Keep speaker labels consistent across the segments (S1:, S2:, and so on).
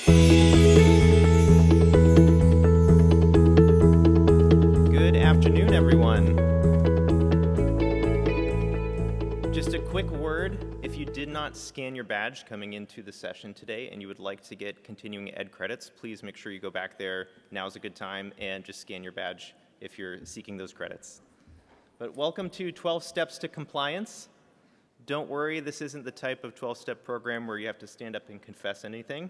S1: Good afternoon, everyone. Just a quick word, if you did not scan your badge coming into the session today and you would like to get continuing ed credits, please make sure you go back there. Now's a good time, and just scan your badge if you're seeking those credits. But welcome to 12 Steps to Compliance. Don't worry, this isn't the type of 12-step program where you have to stand up and confess anything,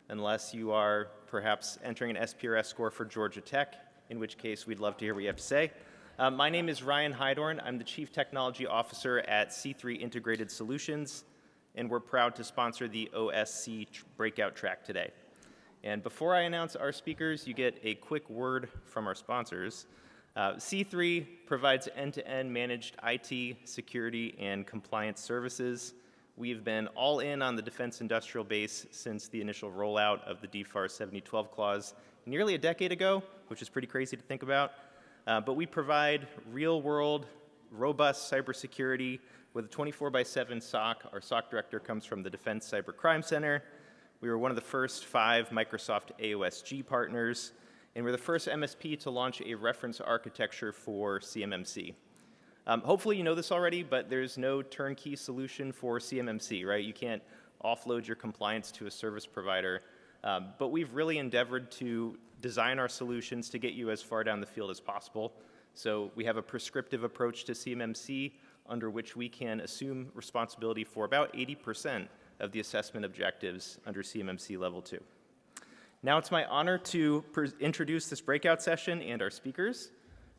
S1: unless you are perhaps entering an SPRS score for Georgia Tech, in which case we'd love to hear what you have to say. My name is Ryan Hydorn. I'm the Chief Technology Officer at C3 Integrated Solutions, and we're proud to sponsor the OSC breakout track today. And before I announce our speakers, you get a quick word from our sponsors. C3 provides end-to-end managed IT, security, and compliance services. We've been all in on the defense industrial base since the initial rollout of the DFAR 7012 clause nearly a decade ago, which is pretty crazy to think about. But we provide real-world, robust cybersecurity with a 24/7 SOC. Our SOC director comes from the Defense Cyber Crime Center. We were one of the first 5 Microsoft AOSG partners, and we're the first MSP to launch a reference architecture for CMMC. Hopefully you know this already, but there's no turnkey solution for CMMC, right? You can't offload your compliance to a service provider. But we've really endeavored to design our solutions to get you as far down the field as possible. So we have a prescriptive approach to CMMC under which we can assume responsibility for about 80% of the assessment objectives under CMMC Level 2. Now it's my honor to introduce this breakout session and our speakers.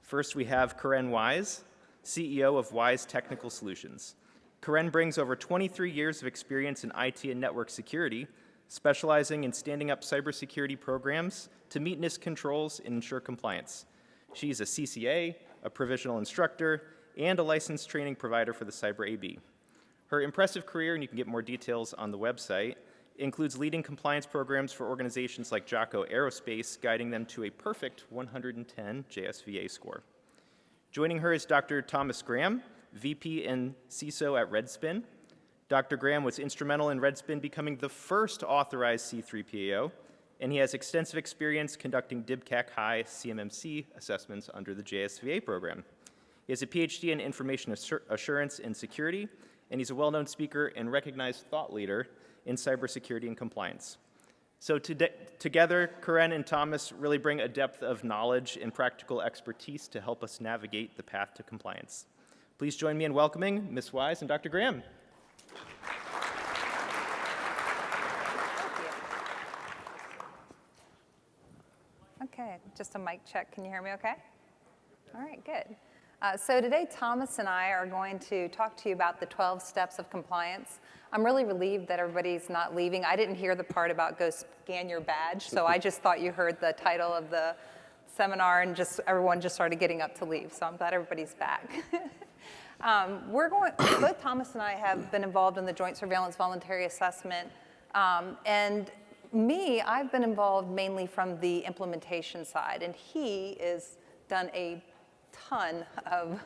S1: First, we have Koren Wise, CEO of Wise Technical Solutions. Koren brings over 23 years of experience in IT and network security, specializing in standing up cybersecurity programs to meet NIST controls and ensure compliance. She's a CCA, a provisional instructor, and a licensed training provider for the Cyber AB. Her impressive career, and you can get more details on the website, includes leading compliance programs for organizations like Jocko Aerospace, guiding them to a perfect 110 JSVA score. Joining her is Dr. Thomas Graham, VP and CISO at Redspin. Dr. Graham was instrumental in Redspin becoming the first authorized C3 PAO, and he has extensive experience conducting DIBCAC High CMMC assessments under the JSVA program. He has a PhD in information assurance and security, and he's a well-known speaker and recognized thought leader in cybersecurity and compliance. So together, Koren and Thomas really bring a depth of knowledge and practical expertise to help us navigate the path to compliance. Please join me in welcoming Ms. Wise and Dr. Graham.
S2: Okay, just a mic check. Can you hear me okay? All right, good. So today, Thomas and I are going to talk to you about the 12 steps of compliance. I'm really relieved that everybody's not leaving. I didn't hear the part about go scan your badge, so I just thought you heard the title of the seminar and everyone just started getting up to leave, so I'm glad everybody's back. Both Thomas and I have been involved in the Joint Surveillance Voluntary Assessment, and I've been involved mainly from the implementation side, and he has done a ton of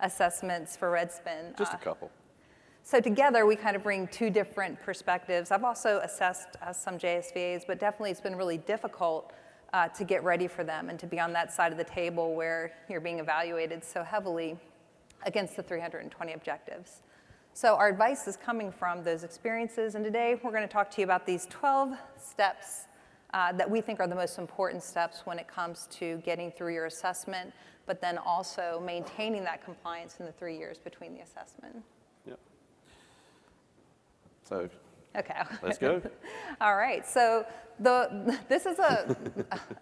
S2: assessments for Redspin.
S3: Just a couple.
S2: So together, we kind of bring 2 different perspectives. I've also assessed some JSVAs, but definitely it's been really difficult to get ready for them and to be on that side of the table where you're being evaluated so heavily against the 320 objectives. So our advice is coming from those experiences, and today we're going to talk to you about these 12 steps that we think are the most important steps when it comes to getting through your assessment, but then also maintaining that compliance in the 3 years between the assessment.
S3: Yep. So,
S2: okay.
S3: Let's go.
S2: All right, so this is a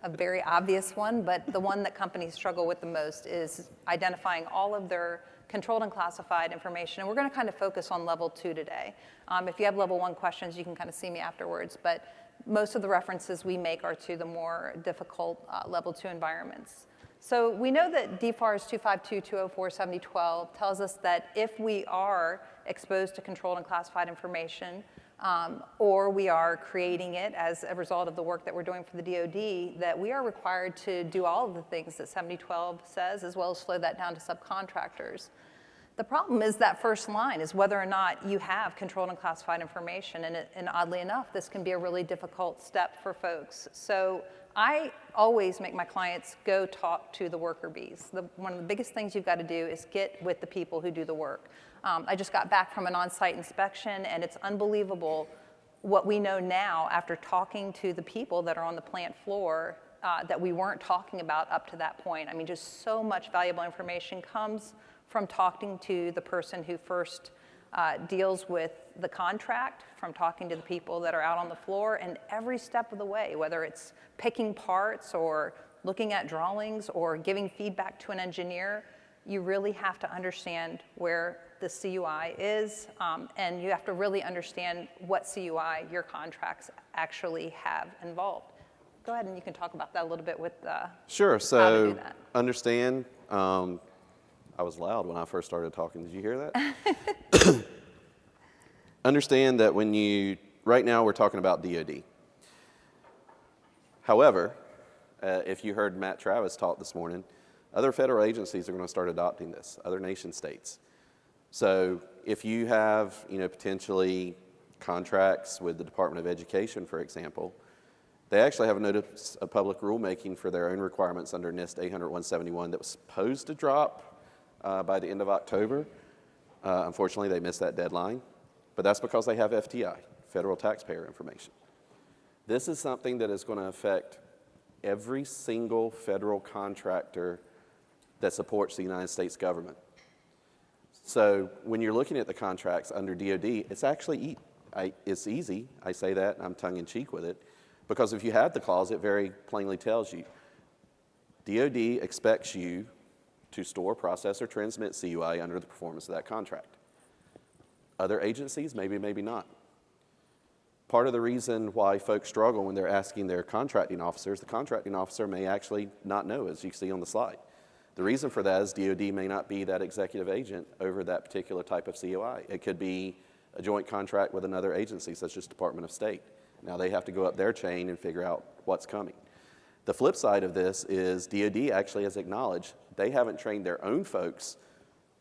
S2: very obvious one, but the one that companies struggle with the most is identifying all of their controlled and classified information. And we're going to kind of focus on level 2 today. If you have level 1 questions, you can kind of see me afterwards, but most of the references we make are to the more difficult level 2 environments. So we know that DFARS 252, 204, 7012 tells us that if we are exposed to controlled and classified information, or we are creating it as a result of the work that we're doing for the DoD, that we are required to do all of the things that 7012 says, as well as flow that down to subcontractors. The problem is that first line is whether or not you have controlled and classified information, and oddly enough, this can be a really difficult step for folks. So I always make my clients go talk to the worker bees. One of the biggest things you've got to do is get with the people who do the work. I just got back from an on-site inspection, and it's unbelievable what we know now after talking to the people that are on the plant floor that we weren't talking about up to that point. I mean, just so much valuable information comes from talking to the person who first deals with the contract, from talking to the people that are out on the floor, and every step of the way, whether it's picking parts or looking at drawings or giving feedback to an engineer, you really have to understand where the CUI is, and you have to really understand what CUI your contracts actually have involved. Go ahead and you can talk about that a little bit with
S3: Sure.
S2: how to
S3: So
S2: do that.
S3: understand. I was loud when I first started talking. Did you hear that? Understand that right now we're talking about DoD. However, if you heard Matt Travis talk this morning, other federal agencies are going to start adopting this, other nation states. So if you have, potentially contracts with the Department of Education, for example, they actually have a notice of public rulemaking for their own requirements under NIST 800-171 that was supposed to drop by the end of October. Unfortunately, they missed that deadline, but that's because they have FTI, federal taxpayer information. This is something that is going to affect every single federal contractor that supports the United States government. So when you're looking at the contracts under DoD, it's actually it's easy. I say that, and I'm tongue-in-cheek with it, because if you have the clause, it very plainly tells you, DoD expects you to store, process, or transmit CUI under the performance of that contract. Other agencies, maybe, maybe not. Part of the reason why folks struggle when they're asking their contracting officers, the contracting officer may actually not know, as you see on the slide. The reason for that is DoD may not be that executive agent over that particular type of CUI. It could be a joint contract with another agency, such as Department of State. Now they have to go up their chain and figure out what's coming. The flip side of this is DoD actually has acknowledged they haven't trained their own folks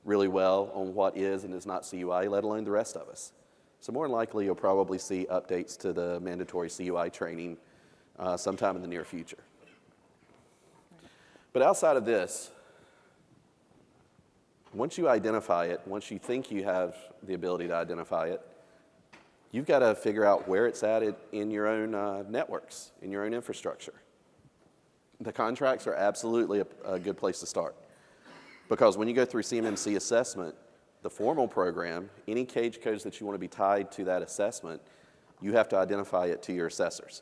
S3: really well on what is and is not CUI, let alone the rest of us. So more than likely, you'll probably see updates to the mandatory CUI training sometime in the near future. But outside of this, once you identify it, once you think you have the ability to identify it, you've got to figure out where it's at in your own networks, in your own infrastructure. The contracts are absolutely a good place to start, because when you go through CMMC assessment, the formal program, any cage codes that you want to be tied to that assessment, you have to identify it to your assessors.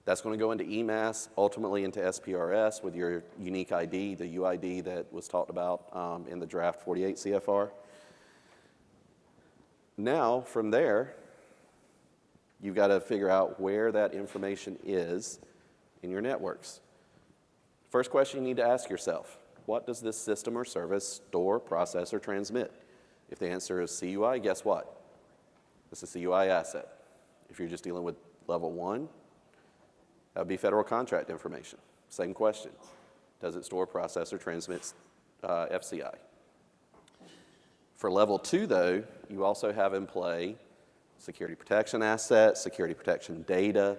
S3: That's going to go into EMAS, ultimately into SPRS with your unique ID, the UID that was talked about in the draft 48 CFR. Now, from there, you've got to figure out where that information is in your networks. First question you need to ask yourself, what does this system or service store, process, or transmit? If the answer is CUI, guess what? It's a CUI asset. If you're just dealing with level 1, that would be federal contract information. Same question. Does it store, process, or transmit FCI? For level 2, though, you also have in play security protection assets, security protection data,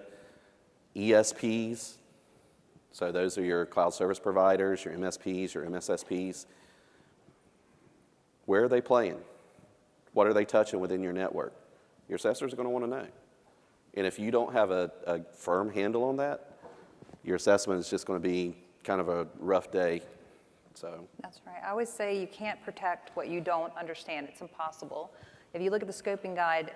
S3: ESPs. So those are your cloud service providers, your MSPs, your MSSPs. Where are they playing? What are they touching within your network? Your assessors are going to want to know. And if you don't have a firm handle on that, your assessment is just going to be kind of a rough day. So
S2: That's right. I always say you can't protect what you don't understand. It's impossible. If you look at the scoping guide,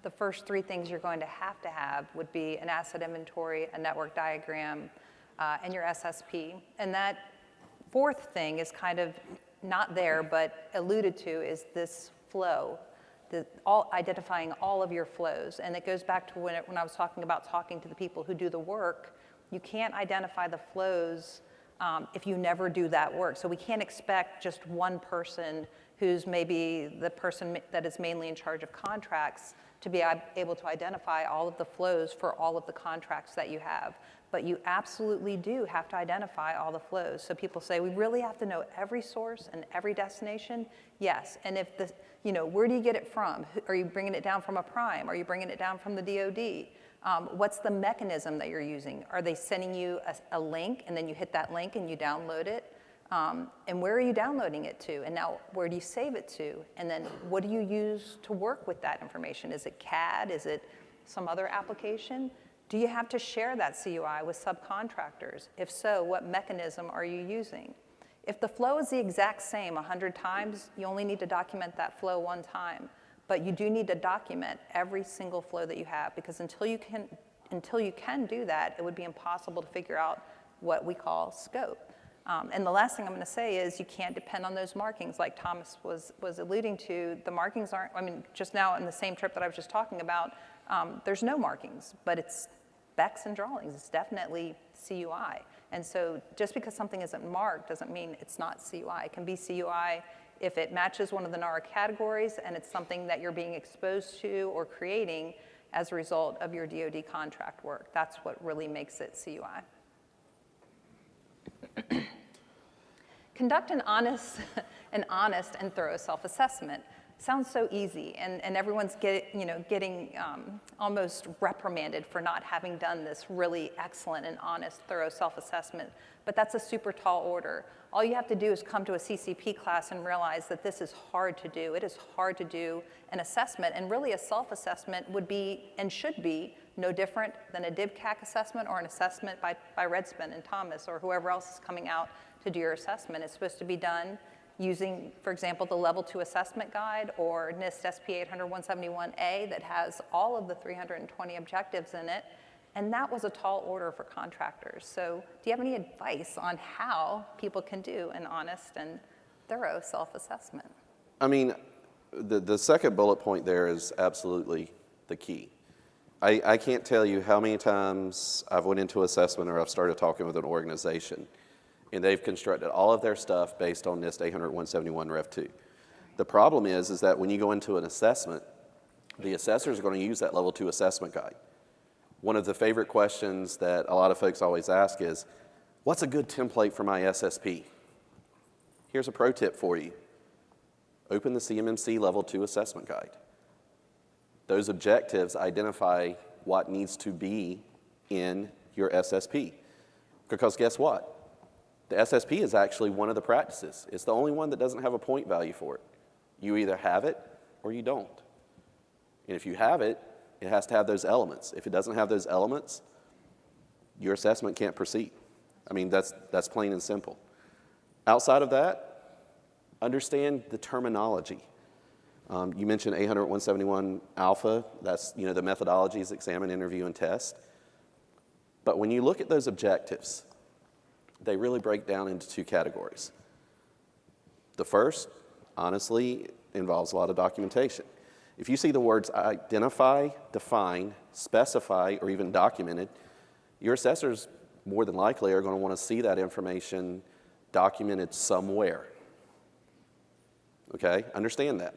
S2: the first 3 things you're going to have would be an asset inventory, a network diagram, and your SSP. And that 4th thing is kind of not there, but alluded to, is this flow, identifying all of your flows. And it goes back to when I was talking about talking to the people who do the work. You can't identify the flows if you never do that work. So we can't expect just one person who's maybe the person that is mainly in charge of contracts to be able to identify all of the flows for all of the contracts that you have. But you absolutely do have to identify all the flows. So people say, we really have to know every source and every destination? Yes, and if the, where do you get it from? Are you bringing it down from a prime? Are you bringing it down from the DoD? What's the mechanism that you're using? Are they sending you a link and then you hit that link and you download it? And where are you downloading it to? And now where do you save it to? And then what do you use to work with that information? Is it CAD? Is it some other application? Do you have to share that CUI with subcontractors? If so, what mechanism are you using? If the flow is the exact same 100 times, you only need to document that flow one time. But you do need to document every single flow that you have, because until you can do that, it would be impossible to figure out what we call scope. And the last thing I'm going to say is you can't depend on those markings like Thomas was alluding to. The markings aren't, just now in the same trip that I was just talking about, there's no markings, but it's specs and drawings. It's definitely CUI. And so just because something isn't marked doesn't mean it's not CUI. It can be CUI if it matches one of the NARA categories and it's something that you're being exposed to or creating as a result of your DoD contract work. That's what really makes it CUI. Conduct an honest and thorough self-assessment. Sounds so easy, and everyone's getting almost reprimanded for not having done this really excellent and honest, thorough self-assessment. But that's a super tall order. All you have to do is come to a CCP class and realize that this is hard to do. It is hard to do an assessment, and really a self-assessment would be and should be no different than a DIVCAC assessment or an assessment by Redspin and Thomas or whoever else is coming out to do your assessment. It's supposed to be done using, for example, the Level 2 Assessment Guide or NIST SP 800-171A that has all of the 320 objectives in it, and that was a tall order for contractors. So do you have any advice on how people can do an honest and thorough self-assessment?
S3: The second bullet point there is absolutely the key. I can't tell you how many times I've went into assessment or I've started talking with an organization and they've constructed all of their stuff based on NIST 800-171 Rev 2. The problem is that when you go into an assessment, the assessors are going to use that Level 2 assessment guide. One of the favorite questions that a lot of folks always ask is, what's a good template for my SSP? Here's a pro tip for you. Open the CMMC Level 2 assessment guide. Those objectives identify what needs to be in your SSP. Because guess what? The SSP is actually one of the practices. It's the only one that doesn't have a point value for it. You either have it or you don't. And if you have it, it has to have those elements. If it doesn't have those elements, your assessment can't proceed. That's plain and simple. Outside of that, understand the terminology. You mentioned 800-171 alpha. That's, the methodologies, examine, interview, and test. But when you look at those objectives, they really break down into two categories. The first, honestly, involves a lot of documentation. If you see the words identify, define, specify, or even documented, your assessors more than likely are going to want to see that information documented somewhere. Okay, understand that.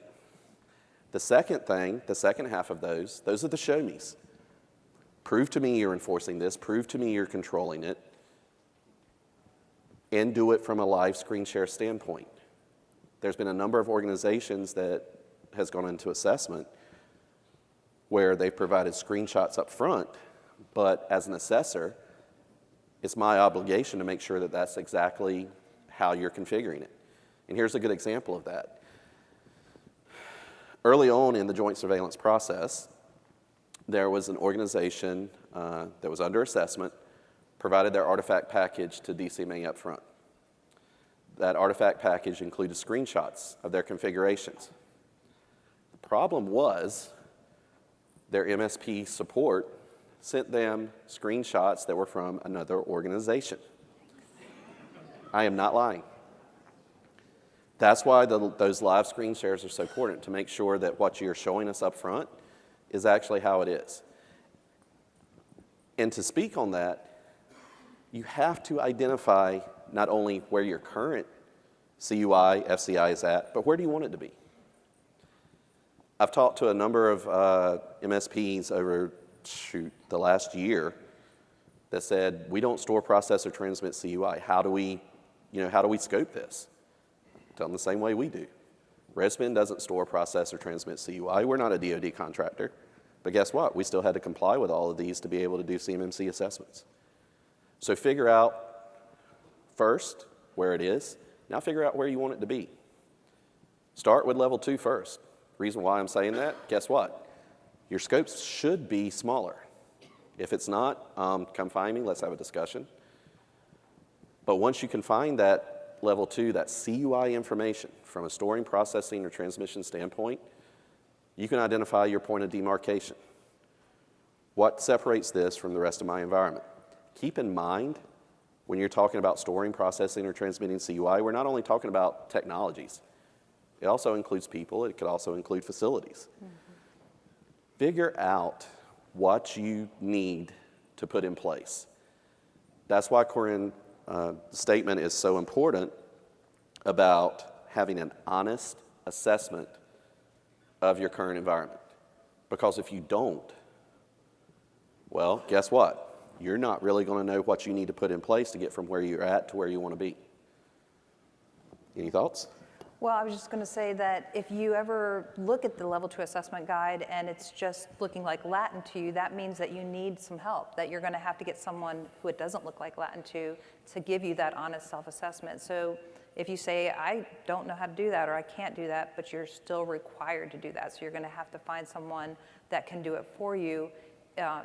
S3: The second thing, the second half of those are the show me's. Prove to me you're enforcing this, prove to me you're controlling it, and do it from a live screen share standpoint. There's been a number of organizations that has gone into assessment where they've provided screenshots up front, but as an assessor, it's my obligation to make sure that that's exactly how you're configuring it. And here's a good example of that. Early on in the joint surveillance process, there was an organization that was under assessment, provided their artifact package to DCMA up front. That artifact package included screenshots of their configurations. The problem was their MSP support sent them screenshots that were from another organization. I am not lying. That's why those live screen shares are so important, to make sure that what you're showing us up front is actually how it is. And to speak on that, you have to identify not only where your current CUI, FCI is at, but where do you want it to be? I've talked to a number of MSPs over, the last year that said, we don't store, process, or transmit CUI. How do we scope this? Tell them the same way we do. Redspin doesn't store, process, or transmit CUI. We're not a DoD contractor. But guess what? We still had to comply with all of these to be able to do CMMC assessments. So figure out first where it is. Now figure out where you want it to be. Start with level 2 first. Reason why I'm saying that, guess what? Your scopes should be smaller. If it's not, come find me, let's have a discussion. But once you can find that level 2, that CUI information from a storing, processing, or transmission standpoint, you can identify your point of demarcation. What separates this from the rest of my environment? Keep in mind, when you're talking about storing, processing, or transmitting CUI, we're not only talking about technologies. It also includes people. It could also include facilities. Mm-hmm. Figure out what you need to put in place. That's why Koren's statement is so important about having an honest assessment of your current environment. Because if you don't, well, guess what? You're not really going to know what you need to put in place to get from where you're at to where you want to be. Any thoughts?
S2: Well, I was just going to say that if you ever look at the level 2 assessment guide and it's just looking like Latin to you, that means that you need some help, that you're going to have to get someone who it doesn't look like Latin to give you that honest self-assessment. So if you say, I don't know how to do that or I can't do that, but you're still required to do that. So you're going to have to find someone that can do it for you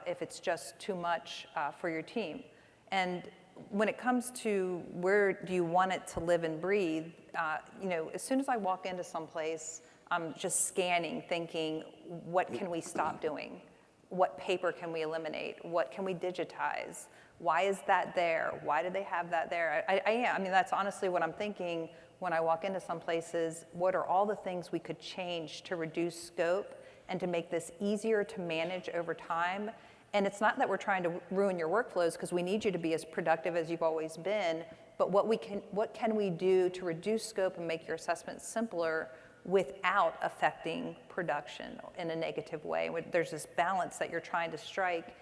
S2: if it's just too much for your team. And when it comes to where do you want it to live and breathe, as soon as I walk into some place, I'm just scanning, thinking, what can we stop doing? What paper can we eliminate? What can we digitize? Why is that there? Why do they have that there? I mean, that's honestly what I'm thinking when I walk into some places. What are all the things we could change to reduce scope and to make this easier to manage over time? And it's not that we're trying to ruin your workflows, because we need you to be as productive as you've always been, but what can we do to reduce scope and make your assessment simpler without affecting production in a negative way? There's this balance that you're trying to strike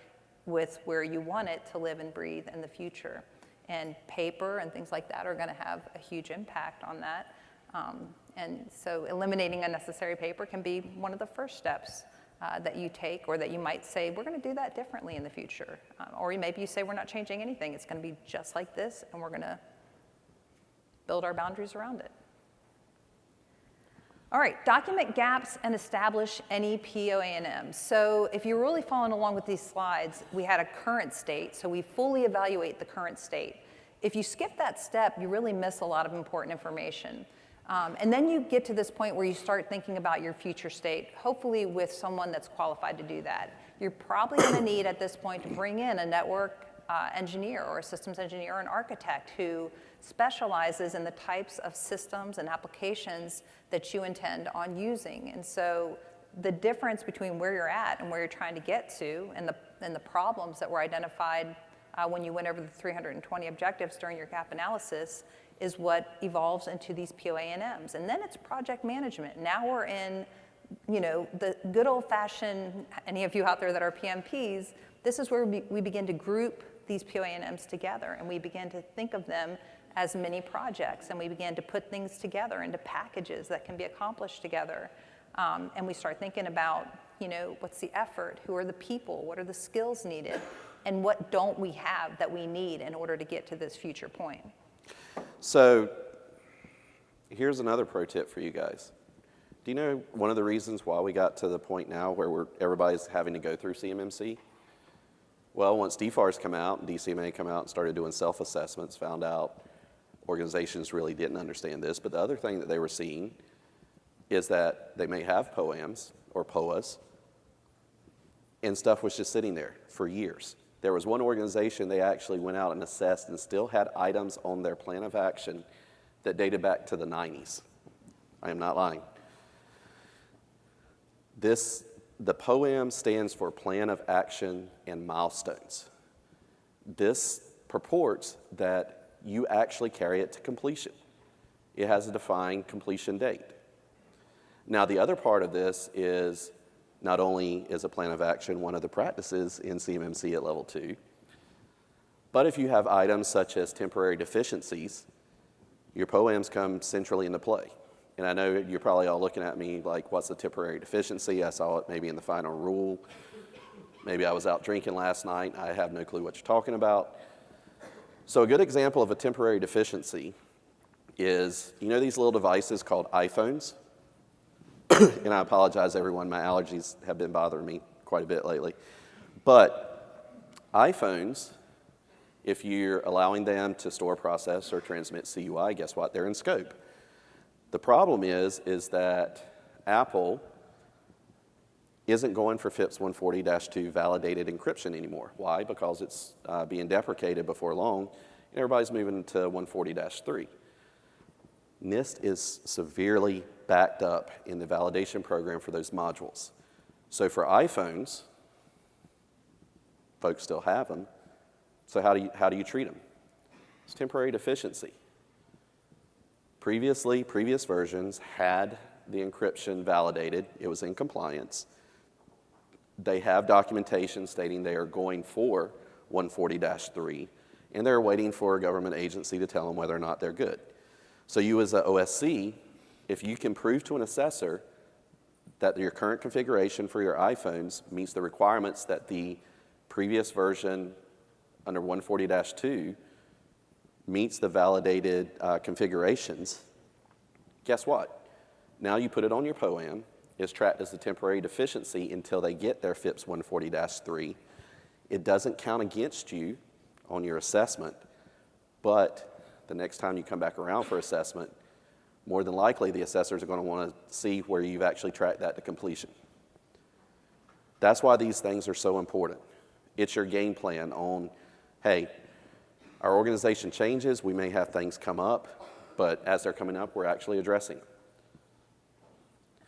S2: with where you want it to live and breathe in the future. And paper and things like that are going to have a huge impact on that. And so eliminating unnecessary paper can be one of the first steps that you take, or that you might say, we're going to do that differently in the future. Or maybe you say, we're not changing anything. It's going to be just like this, and we're going to build our boundaries around it. All right, document gaps and establish any POA&M. So if you're really following along with these slides, we had a current state, so we fully evaluate the current state. If you skip that step, you really miss a lot of important information. And then you get to this point where you start thinking about your future state, hopefully with someone that's qualified to do that. You're probably going to need at this point to bring in a network engineer or a systems engineer or an architect who specializes in the types of systems and applications that you intend on using. And so the difference between where you're at and where you're trying to get to, and the problems that were identified when you went over the 320 objectives during your gap analysis, is what evolves into these POA&Ms. And then it's project management. Now we're in, the good old-fashioned, any of you out there that are PMPs, this is where we begin to group these POA&Ms together, and we begin to think of them as mini projects, and we begin to put things together into packages that can be accomplished together. And we start thinking about, what's the effort, who are the people, what are the skills needed, and what don't we have that we need in order to get to this future point.
S3: So here's another pro tip for you guys. Do you know one of the reasons why we got to the point now where everybody's having to go through CMMC? Well, once DFARS come out and DCMA come out and started doing self-assessments, found out organizations really didn't understand this, but the other thing that they were seeing is that they may have POAMs or POAs, and stuff was just sitting there for years. There was one organization, they actually went out and assessed and still had items on their plan of action that dated back to the 90s. I am not lying. The POAM stands for Plan of Action and Milestones. This purports that you actually carry it to completion. It has a defined completion date. Now, the other part of this is not only is a plan of action one of the practices in CMMC at level 2, but if you have items such as temporary deficiencies, your POAMs come centrally into play. And I know you're probably all looking at me like, what's a temporary deficiency? I saw it maybe in the final rule. Maybe I was out drinking last night. I have no clue what you're talking about. So a good example of a temporary deficiency is, you know these little devices called iPhones? And I apologize, everyone. My allergies have been bothering me quite a bit lately. But iPhones, if you're allowing them to store, process, or transmit CUI, guess what? They're in scope. The problem is that Apple isn't going for FIPS 140-2 validated encryption anymore. Why? Because it's being deprecated before long, and everybody's moving to 140-3. NIST is severely backed up in the validation program for those modules. So for iPhones, folks still have them. So how do you treat them? It's temporary deficiency. Previous versions had the encryption validated. It was in compliance. They have documentation stating they are going for 140-3, and they're waiting for a government agency to tell them whether or not they're good. So you as an OSC, if you can prove to an assessor that your current configuration for your iPhones meets the requirements that the previous version under 140-2 meets the validated configurations, guess what? Now you put it on your POAM. It's tracked as a temporary deficiency until they get their FIPS 140-3. It doesn't count against you on your assessment, but the next time you come back around for assessment, more than likely the assessors are going to want to see where you've actually tracked that to completion. That's why these things are so important. It's your game plan on, hey, our organization changes, we may have things come up, but as they're coming up, we're actually addressing them.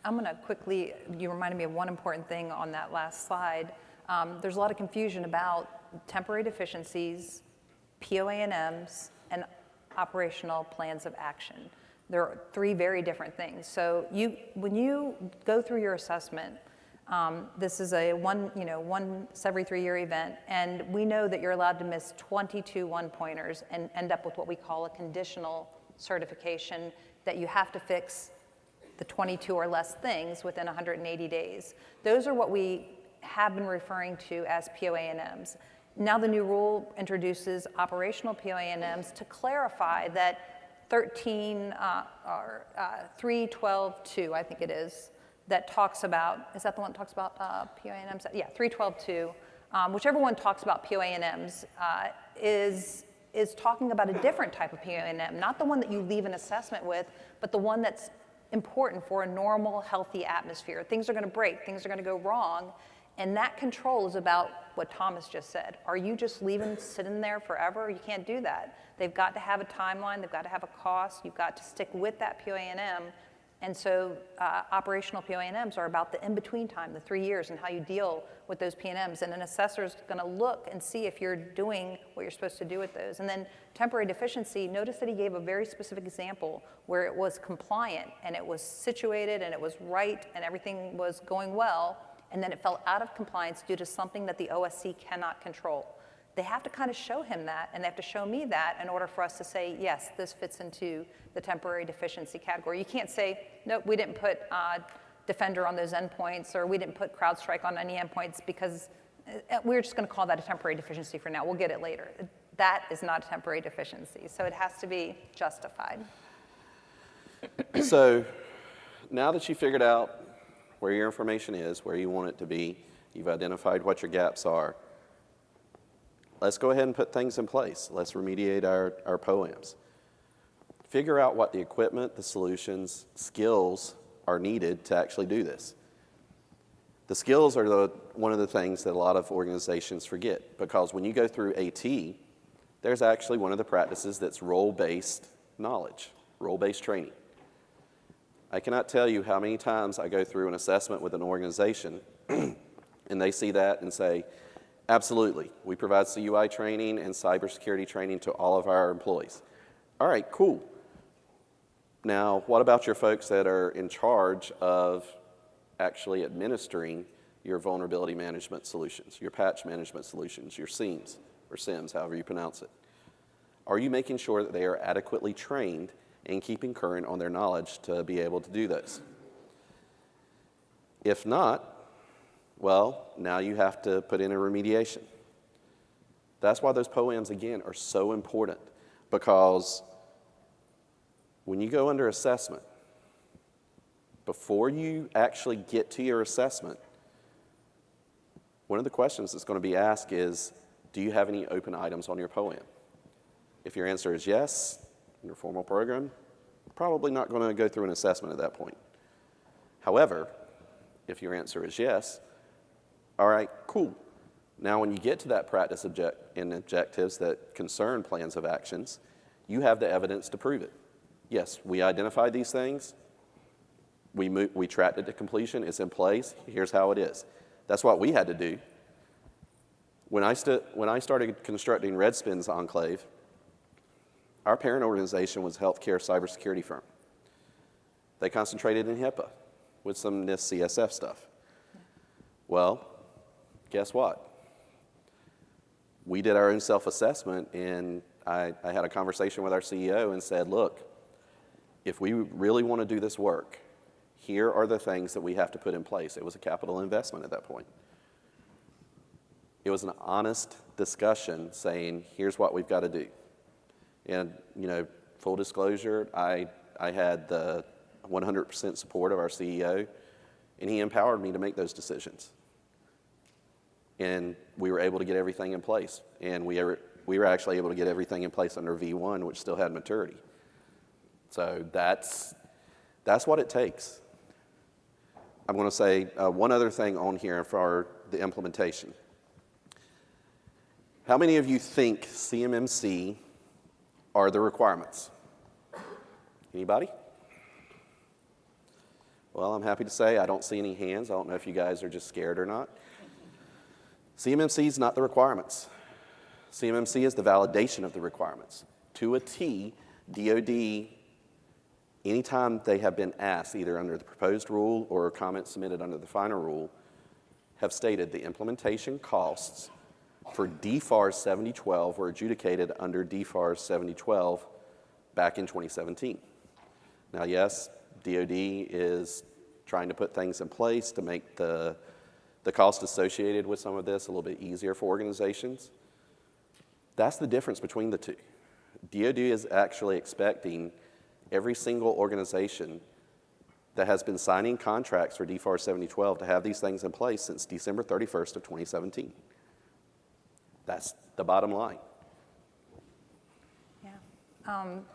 S2: I'm going to quickly, you reminded me of one important thing on that last slide. There's a lot of confusion about temporary deficiencies, POA&Ms, and operational plans of action. There are three very different things. So when you go through your assessment, this is a once every 3-year event, and we know that you're allowed to miss 22 one-pointers and end up with what we call a conditional certification, that you have to fix the 22 or less things within 180 days. Those are what we have been referring to as POA&Ms. Now the new rule introduces operational POA&Ms to clarify that 312.2, I think it is, that talks about, is that the one that talks about POA&Ms? Yeah, 312.2, whichever one talks about POA&Ms is talking about a different type of POA&M, not the one that you leave an assessment with, but the one that's important for a normal, healthy atmosphere. Things are going to break, things are going to go wrong, and that control is about what Thomas just said. Are you just leaving sitting there forever? You can't do that. They've got to have a timeline, they've got to have a cost, you've got to stick with that POA&M. And so operational POA&Ms are about the in-between time, the 3 years, and how you deal with those P&Ms. And an assessor is going to look and see if you're doing what you're supposed to do with those. And then temporary deficiency, notice that he gave a very specific example where it was compliant, and it was situated, and it was right, and everything was going well, and then it fell out of compliance due to something that the OSC cannot control. They have to kind of show him that, and they have to show me that in order for us to say, yes, this fits into the temporary deficiency category. You can't say, nope, we didn't put Defender on those endpoints, or we didn't put CrowdStrike on any endpoints, because we're just going to call that a temporary deficiency for now. We'll get it later. That is not a temporary deficiency, so it has to be justified.
S3: So now that you figured out where your information is, where you want it to be, you've identified what your gaps are, let's go ahead and put things in place. Let's remediate our POAMs. Figure out what the equipment, the solutions, skills are needed to actually do this. The skills are one of the things that a lot of organizations forget, because when you go through AT, there's actually one of the practices that's role-based knowledge, role-based training. I cannot tell you how many times I go through an assessment with an organization and they see that and say, absolutely, we provide CUI training and cybersecurity training to all of our employees. All right, cool. Now, what about your folks that are in charge of actually administering your vulnerability management solutions, your patch management solutions, your SIEMs, or SIMs, however you pronounce it? Are you making sure that they are adequately trained and keeping current on their knowledge to be able to do those? If not, well, now you have to put in a remediation. That's why those POAMs, again, are so important, because when you go under assessment, before you actually get to your assessment, one of the questions that's going to be asked is, do you have any open items on your POAM? If your answer is yes, in your formal program, probably not going to go through an assessment at that point. However, if your answer is yes, all right, cool. Now when you get to that practice and objectives that concern plans of actions, you have the evidence to prove it. Yes, we identified these things. We tracked it to completion. It's in place. Here's how it is. That's what we had to do. When I started constructing Redspin's Enclave, our parent organization was a healthcare cybersecurity firm. They concentrated in HIPAA with some NIST CSF stuff. Well, guess what? We did our own self-assessment, and I had a conversation with our CEO and said, look, if we really want to do this work, here are the things that we have to put in place. It was a capital investment at that point. It was an honest discussion saying, here's what we've got to do. And, full disclosure, I had the 100% support of our CEO, and he empowered me to make those decisions. And we were able to get everything in place. And we were actually able to get everything in place under V1, which still had maturity. So that's what it takes. I'm going to say one other thing on here for the implementation. How many of you think CMMC are the requirements? Anybody? Well, I'm happy to say I don't see any hands. I don't know if you guys are just scared or not. CMMC is not the requirements. CMMC is the validation of the requirements. To a T, DoD, anytime they have been asked, either under the proposed rule or comments submitted under the final rule, have stated the implementation costs for DFARS 7012 were adjudicated under DFARS 7012 back in 2017. Now, yes, DoD is trying to put things in place to make the cost associated with some of this a little bit easier for organizations. That's the difference between the two. DoD is actually expecting every single organization that has been signing contracts for DFARS 7012 to have these things in place since December 31st of 2017. That's the bottom line.
S2: Yeah.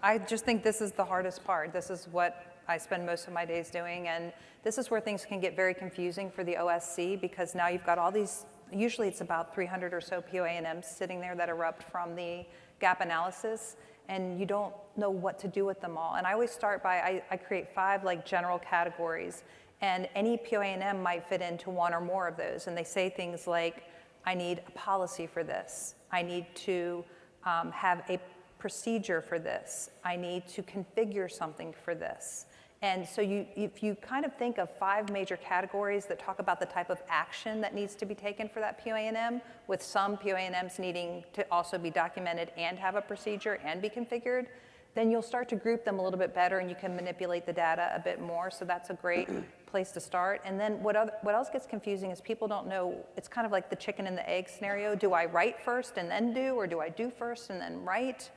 S2: I just think this is the hardest part. This is what I spend most of my days doing, and this is where things can get very confusing for the OSC, because now you've got all these, usually it's about 300 or so POA&Ms sitting there that erupt from the gap analysis, and you don't know what to do with them all. And I always start by, I create 5 general categories, and any POA&M might fit into one or more of those, and they say things like, I need a policy for this. I need to have a procedure for this. I need to configure something for this. And so if you kind of think of 5 major categories that talk about the type of action that needs to be taken for that POA&M, with some POA&Ms needing to also be documented and have a procedure and be configured, then you'll start to group them a little bit better and you can manipulate the data a bit more. So that's a great place to start. And then what else gets confusing is people don't know, it's kind of like the chicken and the egg scenario. Do I write first and then do, or do I do first and then write?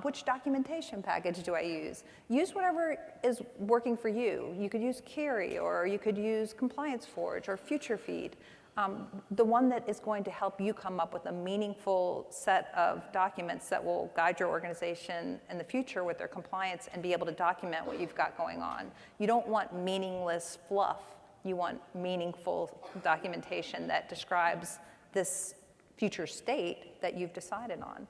S2: Which documentation package do I use? Use whatever is working for you. You could use Kiri, or you could use Compliance Forge or FutureFeed. The one that is going to help you come up with a meaningful set of documents that will guide your organization in the future with their compliance and be able to document what you've got going on. You don't want meaningless fluff. You want meaningful documentation that describes this future state that you've decided on.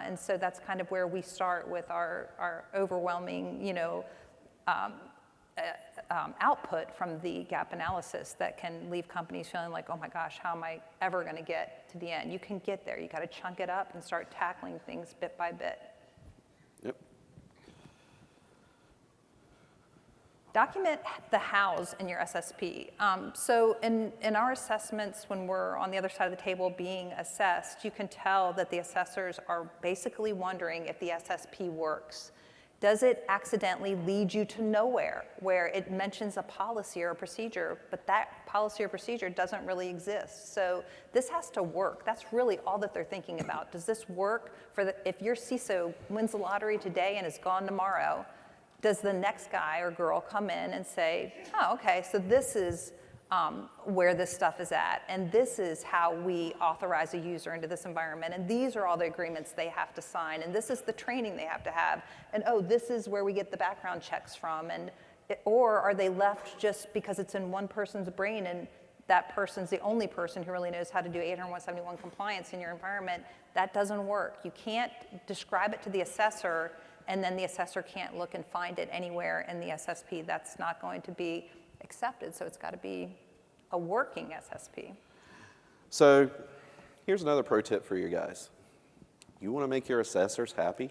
S2: And so that's kind of where we start with our overwhelming, output from the gap analysis that can leave companies feeling like, oh my gosh, how am I ever going to get to the end? You can get there. You got to chunk it up and start tackling things bit by bit.
S3: Yep.
S2: Document the hows in your SSP. So in our assessments, when we're on the other side of the table being assessed, you can tell that the assessors are basically wondering if the SSP works. Does it accidentally lead you to nowhere, where it mentions a policy or a procedure, but that policy or procedure doesn't really exist? So this has to work. That's really all that they're thinking about. Does this work if your CISO wins the lottery today and is gone tomorrow? Does the next guy or girl come in and say, oh, okay, so this is where this stuff is at, and this is how we authorize a user into this environment, and these are all the agreements they have to sign, and this is the training they have to have, and oh, this is where we get the background checks from, or are they left just because it's in one person's brain and that person's the only person who really knows how to do 801.71 compliance in your environment? That doesn't work. You can't describe it to the assessor and then the assessor can't look and find it anywhere in the SSP. That's not going to be accepted, so it's got to be a working SSP.
S3: So here's another pro tip for you guys. You want to make your assessors happy?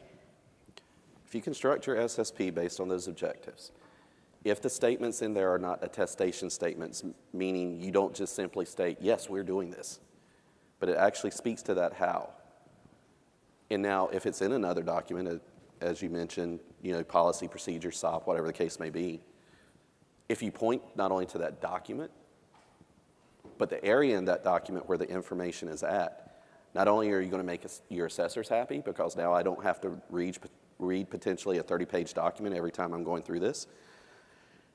S3: If you construct your SSP based on those objectives, if the statements in there are not attestation statements, meaning you don't just simply state, yes, we're doing this, but it actually speaks to that how. And now, if it's in another document, as you mentioned, policy, procedure, SOP, whatever the case may be, if you point not only to that document, but the area in that document where the information is at, not only are you going to make your assessors happy, because now I don't have to read potentially a 30-page document every time I'm going through this,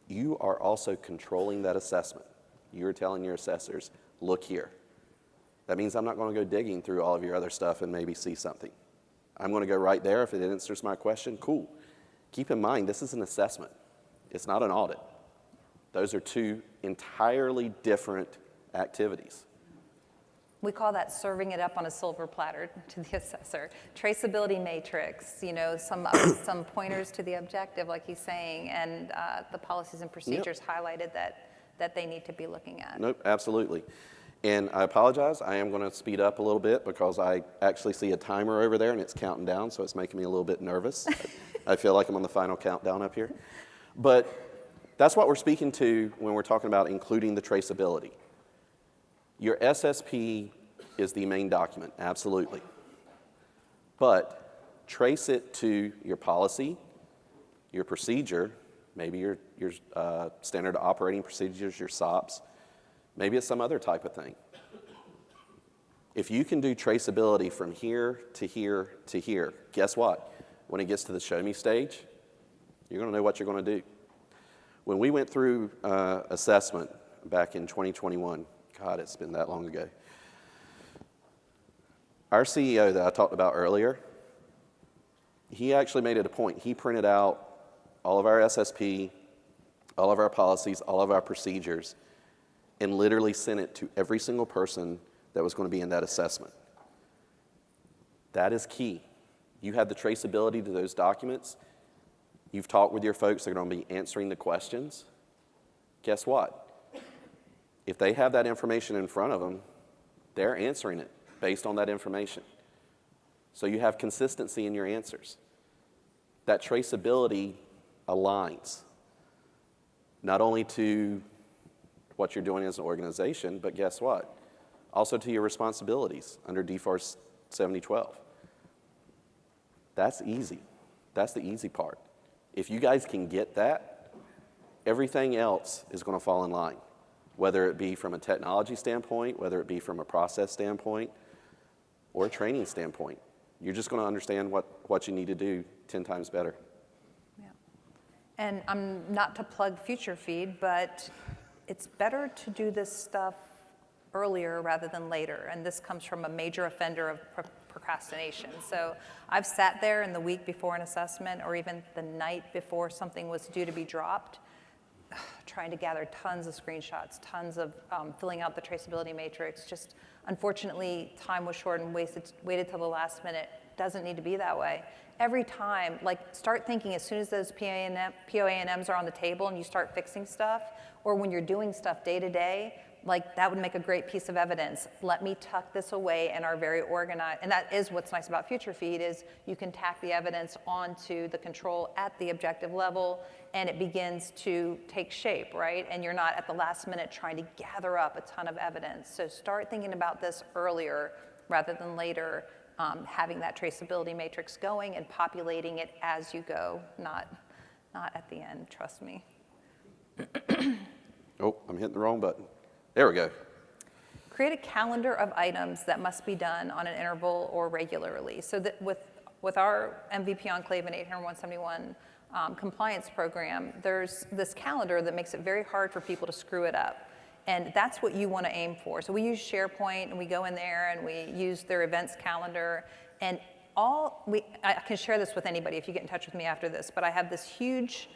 S3: you are also controlling that assessment. You're telling your assessors, look here. That means I'm not going to go digging through all of your other stuff and maybe see something. I'm going to go right there. If it answers my question, cool. Keep in mind, this is an assessment. It's not an audit. Those are two entirely different activities.
S2: We call that serving it up on a silver platter to the assessor. Traceability matrix, some pointers to the objective, like he's saying, and the policies and procedures highlighted that they need to be looking at.
S3: Nope, absolutely. And I apologize, I am going to speed up a little bit because I actually see a timer over there and it's counting down, so it's making me a little bit nervous. I feel like I'm on the final countdown up here. But that's what we're speaking to when we're talking about including the traceability. Your SSP is the main document, absolutely. But trace it to your policy, your procedure, maybe your standard operating procedures, your SOPs, maybe it's some other type of thing. If you can do traceability from here to here to here, guess what? When it gets to the show me stage, you're going to know what you're going to do. When we went through assessment back in 2021, God, it's been that long ago, our CEO that I talked about earlier, he actually made it a point. He printed out all of our SSP, all of our policies, all of our procedures, and literally sent it to every single person that was going to be in that assessment. That is key. You have the traceability to those documents. You've talked with your folks that are going to be answering the questions. Guess what? If they have that information in front of them, they're answering it based on that information. So you have consistency in your answers. That traceability aligns not only to what you're doing as an organization, but guess what? Also to your responsibilities under DFARS 7012. That's easy. That's the easy part. If you guys can get that, everything else is going to fall in line, whether it be from a technology standpoint, whether it be from a process standpoint, or a training standpoint. You're just going to understand what you need to do 10 times better.
S2: Yeah. And I'm not to plug Future Feed, but it's better to do this stuff earlier rather than later, and this comes from a major offender of procrastination. So I've sat there in the week before an assessment or even the night before something was due to be dropped, trying to gather tons of screenshots, tons of filling out the traceability matrix. Just unfortunately, time was short and waited till the last minute. Doesn't need to be that way. Every time, start thinking as soon as those POA&Ms are on the table and you start fixing stuff, or when you're doing stuff day to day, like that would make a great piece of evidence. Let me tuck this away in our very organized, and that is what's nice about Future Feed is you can tack the evidence onto the control at the objective level and it begins to take shape, right? And you're not at the last minute trying to gather up a ton of evidence. So start thinking about this earlier rather than later, having that traceability matrix going and populating it as you go, not at the end, trust me.
S3: Oh, I'm hitting the wrong button. There we go.
S2: Create a calendar of items that must be done on an interval or regularly. So that with our MVP Enclave and 80171 compliance program, there's this calendar that makes it very hard for people to screw it up. And that's what you want to aim for. So we use SharePoint and we go in there and we use their events calendar. And I can share this with anybody if you get in touch with me after this, but I have this huge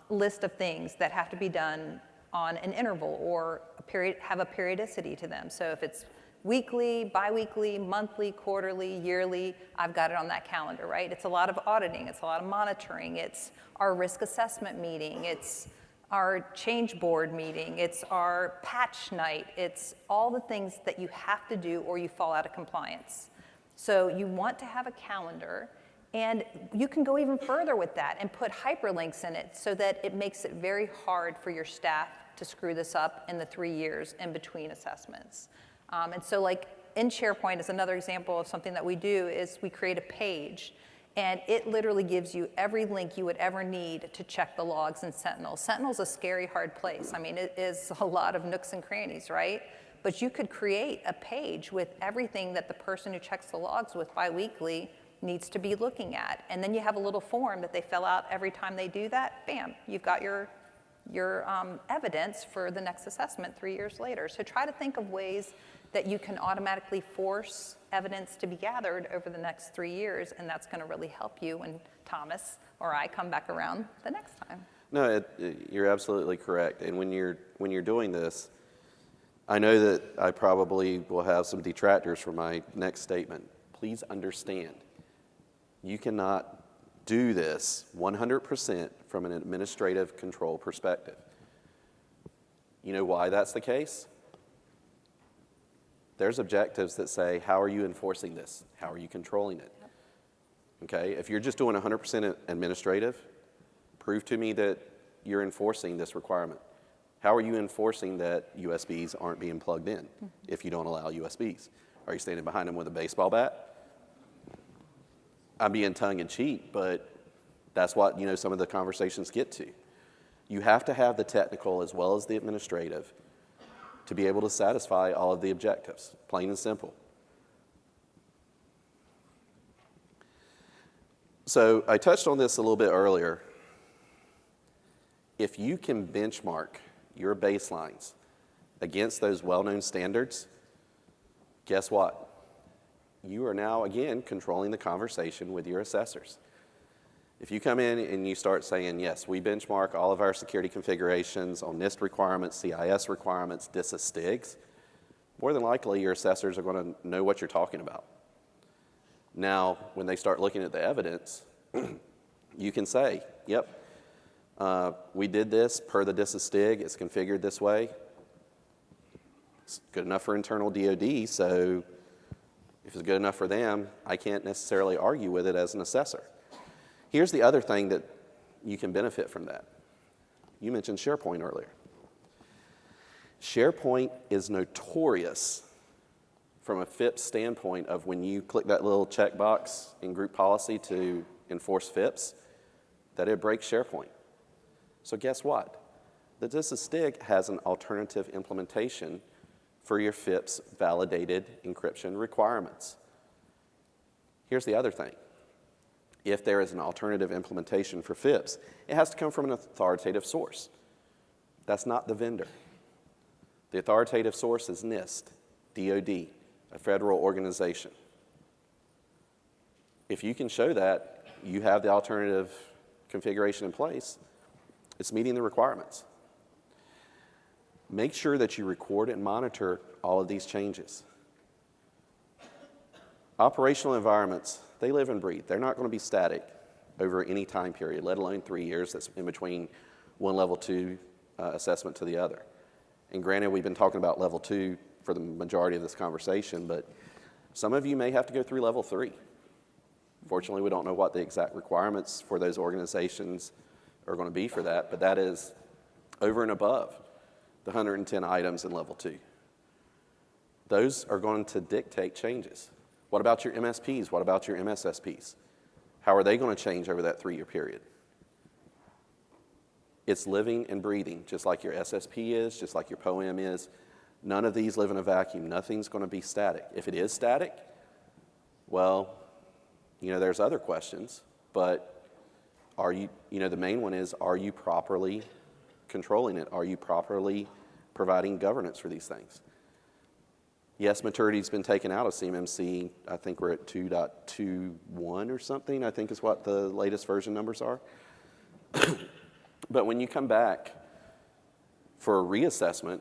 S2: list of things that have to be done on an interval or have a periodicity to them. So if it's weekly, bi-weekly, monthly, quarterly, yearly, I've got it on that calendar, right? It's a lot of auditing, it's a lot of monitoring, it's our risk assessment meeting, it's our change board meeting, it's our patch night, it's all the things that you have to do or you fall out of compliance. So you want to have a calendar, and you can go even further with that and put hyperlinks in it so that it makes it very hard for your staff to screw this up in the 3 years in between assessments. And so like in SharePoint is another example of something that we do is we create a page and it literally gives you every link you would ever need to check the logs in Sentinel. Sentinel's a scary, hard place. I mean, it is a lot of nooks and crannies, right? But you could create a page with everything that the person who checks the logs with biweekly needs to be looking at. And then you have a little form that they fill out every time they do that. Bam, you've got your evidence for the next assessment 3 years later. So try to think of ways that you can automatically force evidence to be gathered over the next 3 years, and that's going to really help you when Thomas or I come back around the next time.
S3: No, you're absolutely correct. And when you're doing this, I know that I probably will have some detractors for my next statement. Please understand, you cannot do this 100% from an administrative control perspective. You know why that's the case? There's objectives that say, how are you enforcing this? How are you controlling it? Okay, if you're just doing 100% administrative, prove to me that you're enforcing this requirement. How are you enforcing that USBs aren't being plugged in if you don't allow USBs? Are you standing behind them with a baseball bat? I'm being tongue-in-cheek, but that's what some of the conversations get to. You have to have the technical as well as the administrative to be able to satisfy all of the objectives, plain and simple. So I touched on this a little bit earlier. If you can benchmark your baselines against those well-known standards, guess what? You are now, again, controlling the conversation with your assessors. If you come in and you start saying, yes, we benchmark all of our security configurations on NIST requirements, CIS requirements, DISA STIGs, more than likely your assessors are going to know what you're talking about. Now, when they start looking at the evidence, you can say, yep, we did this per the DISA STIG, it's configured this way. It's good enough for internal DoD, so if it's good enough for them, I can't necessarily argue with it as an assessor. Here's the other thing that you can benefit from that. You mentioned SharePoint earlier. SharePoint is notorious from a FIPS standpoint of when you click that little checkbox in group policy to enforce FIPS, that it breaks SharePoint. So guess what? The DISA STIG has an alternative implementation for your FIPS validated encryption requirements. Here's the other thing. If there is an alternative implementation for FIPS, it has to come from an authoritative source. That's not the vendor. The authoritative source is NIST, DoD, a federal organization. If you can show that you have the alternative configuration in place, it's meeting the requirements. Make sure that you record and monitor all of these changes. Operational environments, they live and breathe. They're not going to be static over any time period, let alone 3 years that's in between one level 2 assessment to the other. And granted, we've been talking about level 2 for the majority of this conversation, but some of you may have to go through level 3. Fortunately, we don't know what the exact requirements for those organizations are going to be for that, but that is over and above the 110 items in level 2. Those are going to dictate changes. What about your MSPs? What about your MSSPs? How are they going to change over that 3-year period? It's living and breathing, just like your SSP is, just like your POEM is. None of these live in a vacuum. Nothing's going to be static. If it is static, well, there's other questions, but are you, the main one is, are you properly controlling it? Are you properly providing governance for these things? Yes, maturity's been taken out of CMMC. I think we're at 2.21 or something, I think is what the latest version numbers are. But when you come back for a reassessment,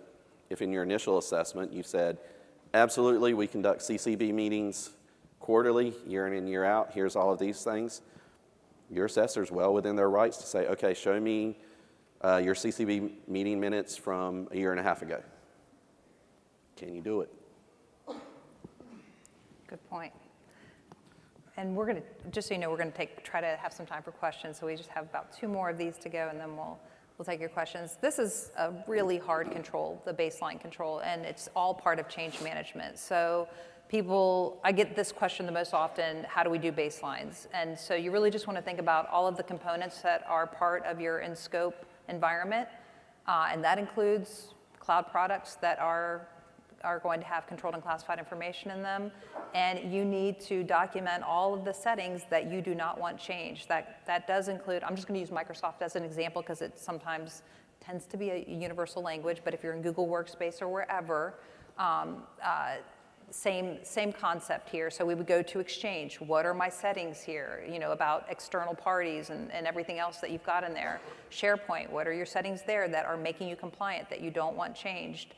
S3: if in your initial assessment you said, absolutely, we conduct CCB meetings quarterly, year in and year out, here's all of these things, your assessor's well within their rights to say, okay, show me your CCB meeting minutes from a year and a half ago. Can you do it?
S2: Good point. And we're going to, just so you know, we're going to try to have some time for questions. So we just have about 2 more of these to go, and then we'll take your questions. This is a really hard control, the baseline control, and it's all part of change management. So I get this question the most often, how do we do baselines? And so you really just want to think about all of the components that are part of your in-scope environment, and that includes cloud products that are going to have controlled and classified information in them, and you need to document all of the settings that you do not want changed. That does include, I'm just going to use Microsoft as an example because it sometimes tends to be a universal language, but if you're in Google Workspace or wherever, same concept here. So we would go to Exchange. What are my settings here, about external parties and everything else that you've got in there? SharePoint, what are your settings there that are making you compliant that you don't want changed?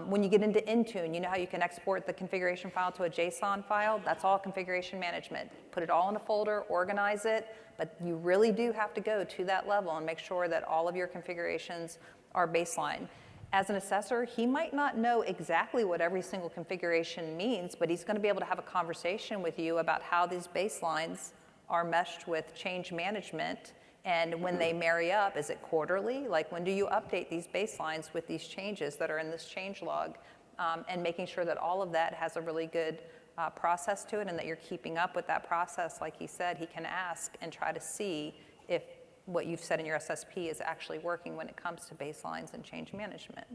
S2: When you get into Intune, you know how you can export the configuration file to a JSON file? That's all configuration management. Put it all in a folder, organize it, but you really do have to go to that level and make sure that all of your configurations are baseline. As an assessor, he might not know exactly what every single configuration means, but he's going to be able to have a conversation with you about how these baselines are meshed with change management. And when they marry up, is it quarterly? Like, when do you update these baselines with these changes that are in this change log? And making sure that all of that has a really good process to it and that you're keeping up with that process. Like he said, he can ask and try to see if what you've said in your SSP is actually working when it comes to baselines and change management.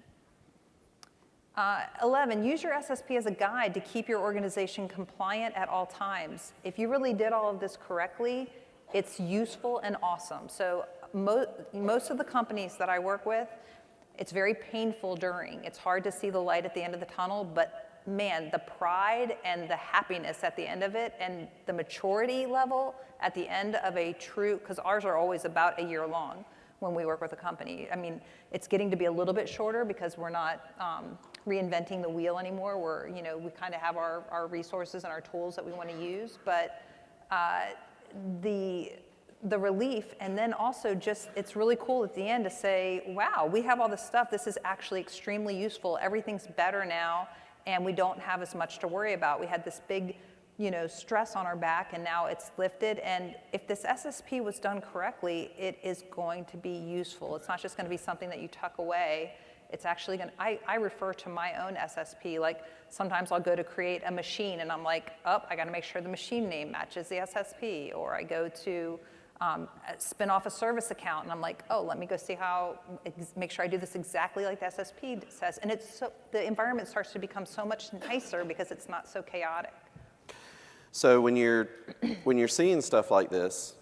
S2: 11, use your SSP as a guide to keep your organization compliant at all times. If you really did all of this correctly, it's useful and awesome. So most of the companies that I work with, it's very painful during. It's hard to see the light at the end of the tunnel, but man, the pride and the happiness at the end of it and the maturity level at the end of a true, because ours are always about a year long when we work with a company. I mean, it's getting to be a little bit shorter because we're not reinventing the wheel anymore. We kind of have our resources and our tools that we want to use, but the relief, and then also just, it's really cool at the end to say, wow, we have all this stuff. This is actually extremely useful. Everything's better now, and we don't have as much to worry about. We had this big, stress on our back, and now it's lifted. And if this SSP was done correctly, it is going to be useful. It's not just going to be something that you tuck away. It's actually going to, I refer to my own SSP, like sometimes I'll go to create a machine and I'm like, oh, I got to make sure the machine name matches the SSP. Or I go to spin off a service account and I'm like, oh, let me go see make sure I do this exactly like the SSP says. And the environment starts to become so much nicer because it's not so chaotic.
S3: So when you're seeing stuff like this,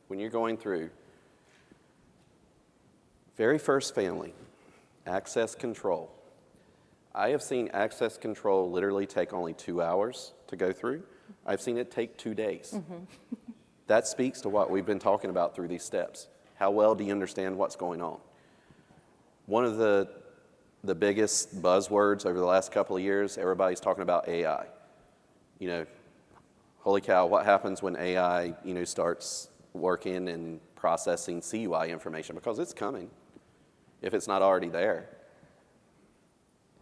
S3: when you're going through, very first family, access control. I have seen access control literally take only 2 hours to go through. I've seen it take 2 days. Mm-hmm. That speaks to what we've been talking about through these steps. How well do you understand what's going on? One of the biggest buzzwords over the last couple of years, everybody's talking about AI. Holy cow, what happens when AI, starts working and processing CUI information? Because it's coming, if it's not already there.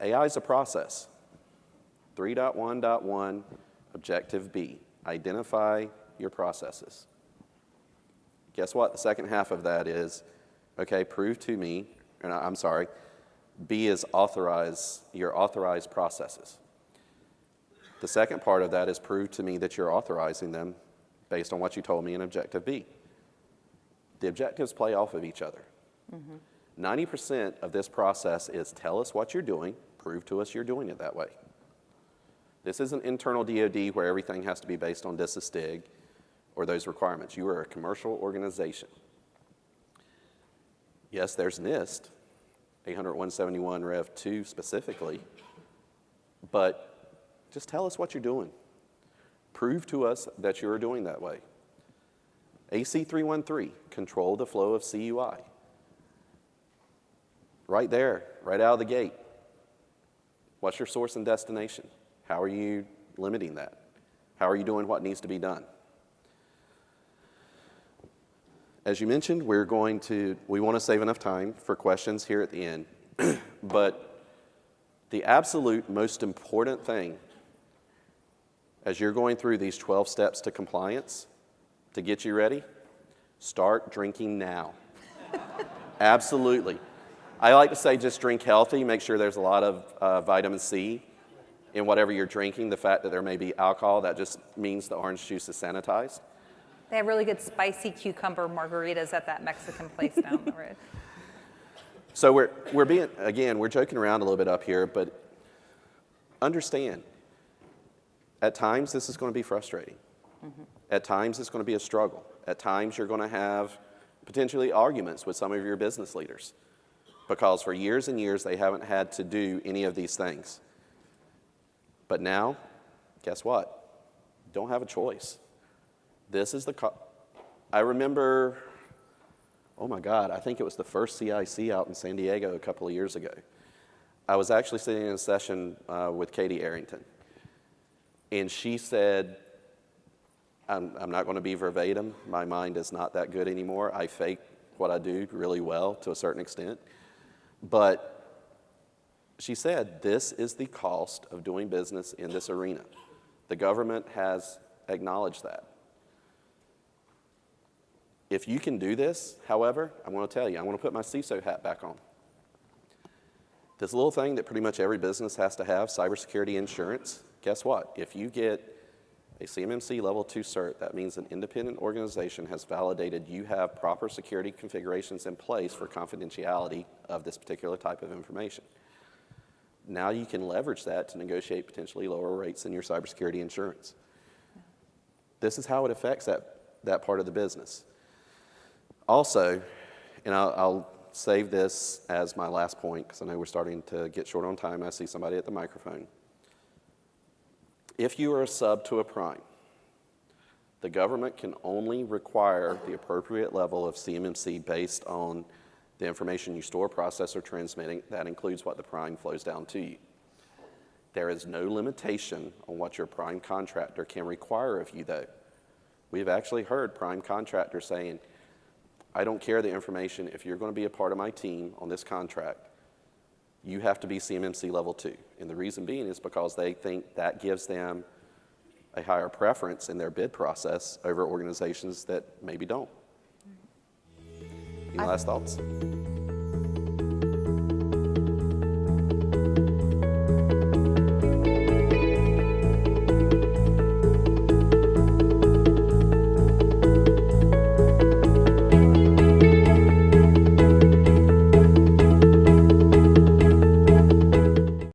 S3: AI is a process. 3.1.1, objective B, identify your processes. Guess what? The second half of that is, okay, prove to me, and I'm sorry, B is authorize your authorized processes. The second part of that is prove to me that you're authorizing them based on what you told me in objective B. The objectives play off of each other. 90% of this process is tell us what you're doing, prove to us you're doing it that way. This isn't internal DoD where everything has to be based on DISA-STIG or those requirements. You are a commercial organization. Yes, there's NIST, 800-171 Rev 2 specifically, but just tell us what you're doing. Prove to us that you're doing that way. AC 313, control the flow of CUI. Right there, right out of the gate. What's your source and destination? How are you limiting that? How are you doing what needs to be done? As you mentioned, we want to save enough time for questions here at the end, but the absolute most important thing as you're going through these 12 steps to compliance to get you ready, start drinking now. Absolutely. I like to say just drink healthy, make sure there's a lot of vitamin C in whatever you're drinking. The fact that there may be alcohol, that just means the orange juice is sanitized.
S2: They have really good spicy cucumber margaritas at that Mexican place down the road.
S3: So we're joking around a little bit up here, but understand, at times this is going to be frustrating. At times it's going to be a struggle. At times you're going to have potentially arguments with some of your business leaders because for years and years they haven't had to do any of these things. But now, guess what? You don't have a choice. This is I remember, oh my God, I think it was the first CEIC out in San Diego a couple of years ago. I was actually sitting in a session with Katie Arrington, and she said, I'm not going to be verbatim. My mind is not that good anymore. I fake what I do really well to a certain extent. But she said, this is the cost of doing business in this arena. The government has acknowledged that. If you can do this, however, I'm going to tell you, I'm going to put my CISO hat back on. This little thing that pretty much every business has to have, cybersecurity insurance, guess what? If you get a CMMC level 2 cert, that means an independent organization has validated you have proper security configurations in place for confidentiality of this particular type of information. Now you can leverage that to negotiate potentially lower rates in your cybersecurity insurance. This is how it affects that part of the business. Also, and I'll save this as my last point because I know we're starting to get short on time. I see somebody at the microphone. If you are a sub to a prime, the government can only require the appropriate level of CMMC based on the information you store, process, or transmitting. That includes what the prime flows down to you. There is no limitation on what your prime contractor can require of you, though. We've actually heard prime contractors saying, I don't care the information. If you're going to be a part of my team on this contract, you have to be CMMC level 2. And the reason being is because they think that gives them a higher preference in their bid process over organizations that maybe don't. Any last thoughts?